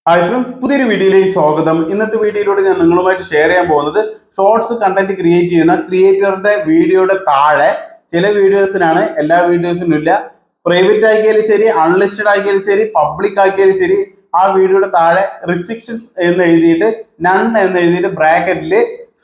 Hi friends, പുതിയൊരു വീഡിയോയിലേക്ക് സ്വാഗതം. ഇന്നത്തെ വീഡിയോയിലൂടെ ഞാൻ നിങ്ങളുമായിട്ട് ഷെയർ ചെയ്യാൻ പോകുന്നത് ഷോർട്സ് കണ്ടന്റ് ക്രിയേറ്റ് ചെയ്യുന്ന ക്രിയേറ്ററുടെ വീഡിയോയുടെ താഴെ ചില വീഡിയോസിനാണ്, എല്ലാ വീഡിയോസിനും ഇല്ല, പ്രൈവറ്റ് ആക്കിയാലും ശരി, അൺലിസ്റ്റഡ് ആക്കിയാലും ശരി, പബ്ലിക് ആക്കിയാലും ശരി, ആ വീഡിയോയുടെ താഴെ റിസ്ട്രിക്ഷൻസ് എന്ന് എഴുതിയിട്ട് നൺ എന്ന് എഴുതിയിട്ട് ബ്രാക്കറ്റിൽ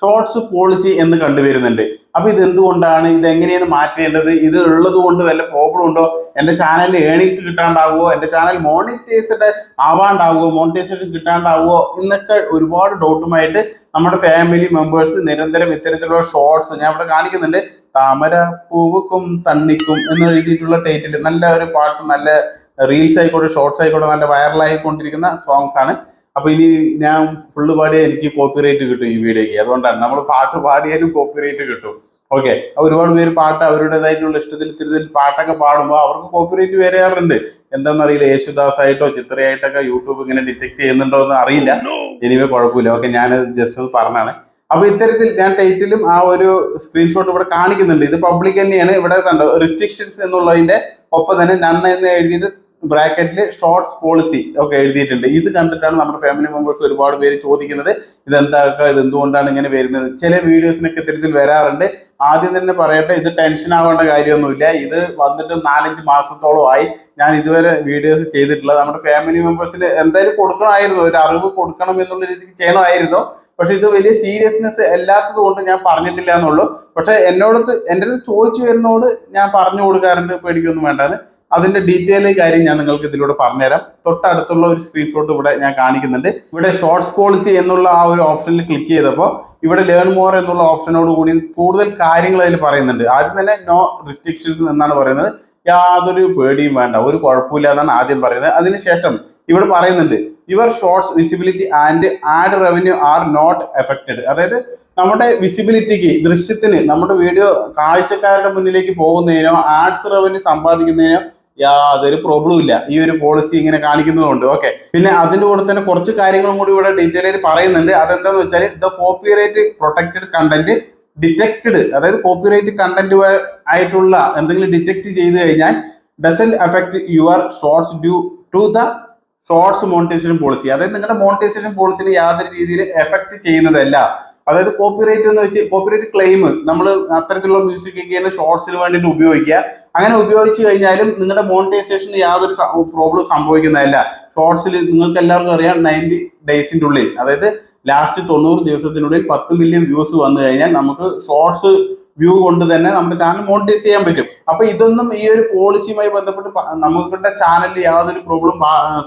ഷോർട്സ് പോളിസി എന്ന് കണ്ടുവരുന്നുണ്ട്. അപ്പൊ ഇത് എന്തുകൊണ്ടാണ്, ഇത് എങ്ങനെയാണ് മാറ്റേണ്ടത്, ഇത് ഉള്ളത് കൊണ്ട് വല്ല പ്രോബ്ലം ഉണ്ടോ, എന്റെ ചാനലിൽ ഏണിങ്സ് കിട്ടാണ്ടാവുമോ, എന്റെ ചാനൽ മോണിറ്റൈസ്ഡ് ആവാണ്ടാവുമോ, മോണിറ്റൈസേഷൻ കിട്ടാണ്ടാവുമോ എന്നൊക്കെ ഒരുപാട് ഡൗട്ടുമായിട്ട് നമ്മുടെ ഫാമിലി മെമ്പേഴ്സ് നിരന്തരം ഇത്തരത്തിലുള്ള ഷോർട്സ് ഞാൻ ഇവിടെ കാണിക്കുന്നുണ്ട്. താമര പൂവുക്കും തണ്ണിക്കും എന്ന് എഴുതിയിട്ടുള്ള ടൈറ്റിൽ, നല്ല ഒരു പാട്ട്, നല്ല റീൽസ് ആയിക്കോട്ടെ ഷോർട്സ് ആയിക്കോട്ടെ, നല്ല വൈറലായിക്കൊണ്ടിരിക്കുന്ന സോങ്സ് ആണ്. അപ്പൊ ഇനി ഞാൻ ഫുള്ള് പാടിയാൽ എനിക്ക് കോപ്പിറൈറ്റ് കിട്ടും ഈ വീഡിയോക്ക്. അതുകൊണ്ടാണ് നമ്മൾ പാട്ട് പാടിയാലും കോപ്പിറൈറ്റ് കിട്ടും. ഓക്കെ, ഒരുപാട് പേര് പാട്ട് അവരുടേതായിട്ടുള്ള ഇഷ്ടത്തിൽ തിരുത്തിൽ പാട്ടൊക്കെ പാടുമ്പോൾ അവർക്ക് കോപ്പിറൈറ്റ് വരാറുണ്ട്. എന്താണെന്നറിയില്ല, യേശുദാസ് ആയിട്ടോ ചിത്രയായിട്ടൊക്കെ യൂട്യൂബ് ഇങ്ങനെ ഡിറ്റക്ട് ചെയ്യുന്നുണ്ടോ എന്ന് അറിയില്ല. എനിവേ കുഴപ്പമില്ല. ഓക്കെ, ഞാൻ ജസ്റ്റ് ഒന്ന് പറഞ്ഞാണ്. അപ്പൊ ഇത്തരത്തിൽ ഞാൻ ടൈറ്റിലും ആ ഒരു സ്ക്രീൻഷോട്ട് ഇവിടെ കാണിക്കുന്നുണ്ട്. ഇത് പബ്ലിക് തന്നെയാണ്. ഇവിടെ കണ്ടോ, റിസ്ട്രിക്ഷൻസ് എന്നുള്ളതിന്റെ ഒപ്പം തന്നെ നൺ എന്ന് എഴുതിയിട്ട് ബ്രാക്കറ്റിൽ ഷോർട്സ് പോളിസി ഒക്കെ എഴുതിയിട്ടുണ്ട്. ഇത് കണ്ടിട്ടാണ് നമ്മുടെ ഫാമിലി മെമ്പേഴ്സ് ഒരുപാട് പേര് ചോദിക്കുന്നത്, ഇതെന്താക്കുക, ഇത് എന്തുകൊണ്ടാണ് ഇങ്ങനെ വരുന്നത്. ചില വീഡിയോസിനൊക്കെ ഇത്തരത്തിൽ വരാറുണ്ട്. ആദ്യം തന്നെ പറയട്ടെ, ഇത് ടെൻഷൻ ആവേണ്ട കാര്യമൊന്നുമില്ല. ഇത് വന്നിട്ട് 4-5 മാസത്തോളമായി ഞാൻ ഇതുവരെ വീഡിയോസ് ചെയ്തിട്ടുള്ളത്. നമ്മുടെ ഫാമിലി മെമ്പേഴ്സിന് എന്തായാലും കൊടുക്കണമായിരുന്നു, ഒരു അറിവ് കൊടുക്കണം എന്നുള്ള രീതിക്ക് ചെയ്യണമായിരുന്നു. പക്ഷെ ഇത് വലിയ സീരിയസ്നെസ് അല്ലാത്തത് കൊണ്ട് ഞാൻ പറഞ്ഞിട്ടില്ല എന്നുള്ളൂ. പക്ഷെ എൻ്റെ അടുത്ത് ചോദിച്ചു വരുന്നതോട് ഞാൻ പറഞ്ഞു കൊടുക്കാറുണ്ട്, പേടിക്കൊന്നും വേണ്ടാന്ന്. അതിന്റെ ഡീറ്റെയിൽ കാര്യം ഞാൻ നിങ്ങൾക്ക് ഇതിലൂടെ പറഞ്ഞുതരാം. തൊട്ടടുത്തുള്ള ഒരു സ്ക്രീൻഷോട്ട് ഇവിടെ ഞാൻ കാണിക്കുന്നുണ്ട്. ഇവിടെ ഷോർട്സ് പോളിസി എന്നുള്ള ആ ഒരു ഓപ്ഷനിൽ ക്ലിക്ക് ചെയ്തപ്പോൾ ഇവിടെ ലേൺ മോർ എന്നുള്ള ഓപ്ഷനോട് കൂടി കൂടുതൽ കാര്യങ്ങൾ അതിൽ പറയുന്നുണ്ട്. ആദ്യം തന്നെ നോ റിസ്ട്രിക്ഷൻസ് എന്നാണ് പറയുന്നത്. യാതൊരു പേടിയും വേണ്ട, ഒരു കുഴപ്പമില്ല എന്നാണ് ആദ്യം പറയുന്നത്. അതിനുശേഷം ഇവിടെ പറയുന്നുണ്ട് your shorts visibility and ad revenue are not affected. അതായത് നമ്മുടെ വിസിബിലിറ്റിക്ക്, ദൃശ്യത്തിന്, നമ്മുടെ വീഡിയോ കാഴ്ചക്കാരുടെ മുന്നിലേക്ക് പോകുന്നതിനോ ആഡ്സ് റവന്യൂ സമ്പാദിക്കുന്നതിനോ യാതൊരു പ്രോബ്ലം ഇല്ല ഈ ഒരു പോളിസി ഇങ്ങനെ കാണിക്കുന്നതുകൊണ്ട്. ഓക്കെ, പിന്നെ അതിന്റെ കൂടെ തന്നെ കുറച്ച് കാര്യങ്ങളും കൂടി ഇവിടെ ഡീറ്റെയിൽ ആയിട്ട് പറയുന്നുണ്ട്. അതെന്താന്ന് വെച്ചാൽ the copyright protected content detected, അതായത് കോപ്പിറൈറ്റ് കണ്ടന്റ് ആയിട്ടുള്ള എന്തെങ്കിലും ഡിറ്റക്ട് ചെയ്ത് കഴിഞ്ഞാൽ doesn't affect your shorts due to the shorts monetisation policy. അതായത് നിങ്ങളുടെ മോണിറ്റൈസേഷൻ പോളിസിനെ യാതൊരു രീതിയിൽ എഫക്ട് ചെയ്യുന്നതല്ല. അതായത് കോപ്പിറൈറ്റ് എന്ന് വെച്ച് കോപ്പിറൈറ്റ് ക്ലെയിം നമ്മൾ അത്തരത്തിലുള്ള മ്യൂസിക് ഒക്കെയാണ് ഷോർട്സിന് വേണ്ടിയിട്ട് ഉപയോഗിക്കുക. അങ്ങനെ ഉപയോഗിച്ച് കഴിഞ്ഞാലും നിങ്ങളുടെ മോണിറ്റൈസേഷന് യാതൊരു പ്രോബ്ലം സംഭവിക്കുന്നതല്ല. ഷോർട്സിൽ നിങ്ങൾക്ക് എല്ലാവർക്കും അറിയാം, 90 ഡേയ്സിന്റെ ഉള്ളിൽ, അതായത് ലാസ്റ്റ് 90 ദിവസത്തിനുള്ളിൽ 10 മില്യൺ വ്യൂസ് വന്നു കഴിഞ്ഞാൽ നമുക്ക് ഷോർട്സ് വ്യൂ കൊണ്ട് തന്നെ നമ്മുടെ ചാനൽ മോണിറ്റൈസ് ചെയ്യാൻ പറ്റും. അപ്പൊ ഇതൊന്നും ഈ ഒരു പോളിസിയുമായി ബന്ധപ്പെട്ട് നമ്മുടെ ചാനലിൽ യാതൊരു പ്രോബ്ലം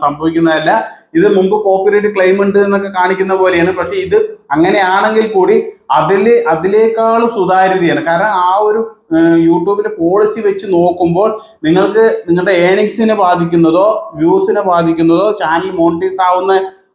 സംഭവിക്കുന്നതല്ല. ഇത് മുമ്പ് കോപ്പിറൈറ്റ് ക്ലെയിം ഉണ്ട് എന്നൊക്കെ കാണിക്കുന്ന പോലെയാണ്. പക്ഷെ ഇത് അങ്ങനെയാണെങ്കിൽ കൂടി അതിലേക്കാളും സുതാര്യതയാണ്. കാരണം ആ ഒരു യൂട്യൂബിന്റെ പോളിസി വെച്ച് നോക്കുമ്പോൾ നിങ്ങൾക്ക് നിങ്ങളുടെ ഏണിങ്സിനെ ബാധിക്കുന്നതോ വ്യൂസിനെ ബാധിക്കുന്നതോ ചാനൽ മോണിറ്റൈസ് ആവുന്ന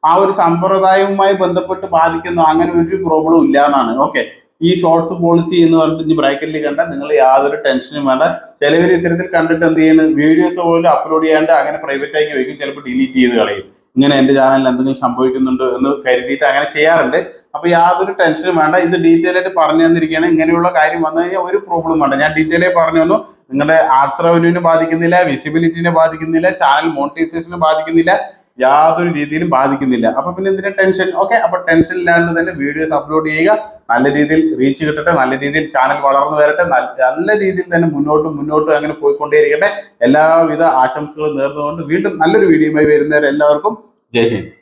ആ ഒരു സമ്പ്രദായവുമായി ബന്ധപ്പെട്ട് ബാധിക്കുന്നതോ അങ്ങനെ ഒരു പ്രോബ്ലം ഇല്ല എന്നാണ്. ഓക്കെ, ഈ ഷോർട്സ് പോളിസി എന്ന് പറഞ്ഞിട്ട് ബ്രാക്കറ്റിൽ കണ്ടാൽ നിങ്ങൾ യാതൊരു ടെൻഷനും വേണ്ട. ചിലവർ ഇത്തരത്തിൽ കണ്ടിട്ട് എന്ത് ചെയ്യുന്നത്, വീഡിയോസ് പോലും അപ്ലോഡ് ചെയ്യാണ്ട് അങ്ങനെ പ്രൈവറ്റ് ആക്കി വയ്ക്കും, ചിലപ്പോൾ ഡിലീറ്റ് ചെയ്ത് കളയും. ഇങ്ങനെ എൻ്റെ ചാനലിൽ എന്തെങ്കിലും സംഭവിക്കുന്നുണ്ടോ എന്ന് കരുതിയിട്ട് അങ്ങനെ ചെയ്യാറുണ്ട്. അപ്പൊ യാതൊരു ടെൻഷനും വേണ്ട. ഇത് ഡീറ്റെയിൽ ആയിട്ട് പറഞ്ഞു തന്നിരിക്കുകയാണ്. ഇങ്ങനെയുള്ള കാര്യം വന്നു കഴിഞ്ഞാൽ ഒരു പ്രോബ്ലം വേണ്ട. ഞാൻ ഡീറ്റെയിൽ ആയി പറഞ്ഞു തന്നു. നിങ്ങളുടെ ആഡ്സ് റവന്യൂവിനെ ബാധിക്കുന്നില്ല, വിസിബിലിറ്റിനെ ബാധിക്കുന്നില്ല, ചാനൽ മോണിറ്റൈസേഷനെ ബാധിക്കുന്നില്ല, യാതൊരു രീതിയിലും ബാധിക്കുന്നില്ല. അപ്പൊ പിന്നെ എന്തിനാ ടെൻഷൻ? ഓക്കെ, അപ്പൊ ടെൻഷൻ ഇല്ലാണ്ട് തന്നെ വീഡിയോസ് അപ്ലോഡ് ചെയ്യുക. നല്ല രീതിയിൽ റീച്ച് കിട്ടട്ടെ, നല്ല രീതിയിൽ ചാനൽ വളർന്നു വരട്ടെ, നല്ല രീതിയിൽ തന്നെ മുന്നോട്ടും അങ്ങനെ പോയിക്കൊണ്ടേയിരിക്കട്ടെ. എല്ലാവിധ ആശംസകളും നേർന്നുകൊണ്ട് വീണ്ടും നല്ലൊരു വീഡിയോയുമായി വരുന്നവരെ എല്ലാവർക്കും ജയ് ഹിന്ദ്.